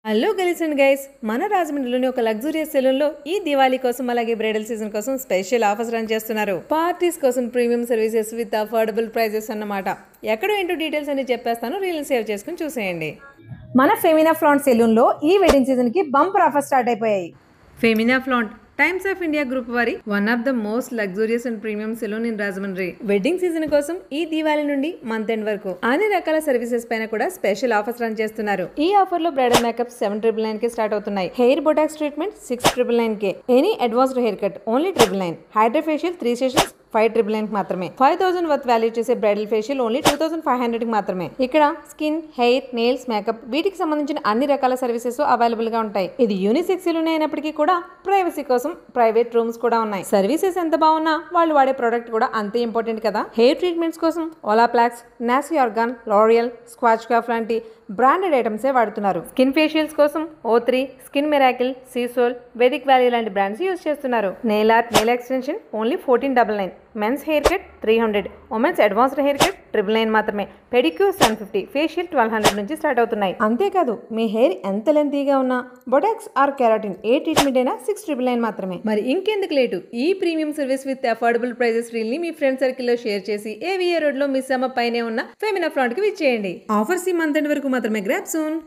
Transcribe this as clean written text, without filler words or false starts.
Hello guys and guys మన రాజమండ్రిలోని ఒక luxurious salon లో ఈ దివాళీ కోసం అలాగే బ్రైడల్ సీజన్ కోసం స్పెషల్ ఆఫర్స్ రన్ చేస్తున్నారు. పార్టీస్ కోసం premium services with affordable prices అన్నమాట. ఎక్కడ ఏంటో డీటెయిల్స్ అన్ని చెప్పేస్తాను, రీల్స్ సేవ్ చేసుకుని చూసేయండి. మన ఫెమినా ఫ్లాంట్ సెలూన్ లో ఈ వెడ్డింగ్ సీజన్ కి బంపర్ ఆఫర్ స్టార్ట్ అయిపోయాయి. Femina Flaunt Times of India group వారి one of the most luxurious and premium salon in Rajahmundry. Wedding season కోసం ఈ దివాళీ నుండి మంత్ ఎండ్ వరకు అన్ని రకాల సర్వీసెస్ పైన కూడా స్పెషల్ ఆఫర్స్ రన్ చేస్తున్నారు. ఈ ఆఫర్ లో బ్రైడల్ మేకప్ 799 కి స్టార్ట్ అవుతున్నాయి. హెయిర్ బొటాక్స్ ట్రీట్మెంట్ 699 కే. Any advanced hair cut only 999. Hydra facial 3 sessions 599 మాత్రమే. 5000 వర్త్ వాల్యూ చేసే బ్రైడల్ ఫేషియల్ ఓన్లీ 2500 మాత్రమే. ఇక్కడ స్కిన్, హెయిర్, నెయిల్స్, మేకప్ వీటికి సంబంధించిన అన్ని రకాల సర్వీసెస్ అవైలబుల్ గా ఉంటాయి. ఇది యూనిసెక్స్ సెలూన్ అయినప్పటికీ కూడా ప్రైవసీ కోసం ప్రైవేట్ రూమ్స్ కూడా ఉన్నాయి. సర్వీసెస్ ఎంత బాగున్నా వాళ్ళు వాడే ప్రోడక్ట్ కూడా అంతే ఇంపార్టెంట్ కదా. హెయిర్ ట్రీట్మెంట్స్ కోసం Olaplex, Nashi Argan, L'Oreal, Schwarzkopf లాంటి బ్రాండెడ్ ఐటమ్సే వాడుతున్నారు. స్కిన్ ఫేషియల్స్ కోసం O3, స్కిన్ మిరాకిల్, సీసోల్, వేదిక్ వ్యాలీ లాంటి బ్రాండ్స్ యూజ్ చేస్తున్నారు. Nail art, nail extension only 1499. Men's hair cut 300. Women's advanced hair cut 999 మాత్రమే. పెడిక్యూర్ 750, ఫేషియల్ 1200 నుంచి స్టార్ట్ అవుతున్నాయి. అంతేకాదు మీ హెయిర్ ఎంత లెంతీగా ఉన్నా బొటాక్స్ ఆర్ కెరాటిన్ ఏ ట్రీట్మెంట్ అయినా 699 మాత్రమే. మరి ఇంకెందుకు లేటు, ఈ premium service with affordable prices reel ని మీ ఫ్రెండ్ సర్కిల్ లో షేర్ చేసి ఏవిఏ రోడ్ లో మిస్ అమ్మ పైనే ఉన్న ఫెమినా ఫ్లాంట్ కి విచ్చేయండి. ఆఫర్స్ ఈ మంత్ ఎండ్ వరకు మాత్రమే. Grab soon.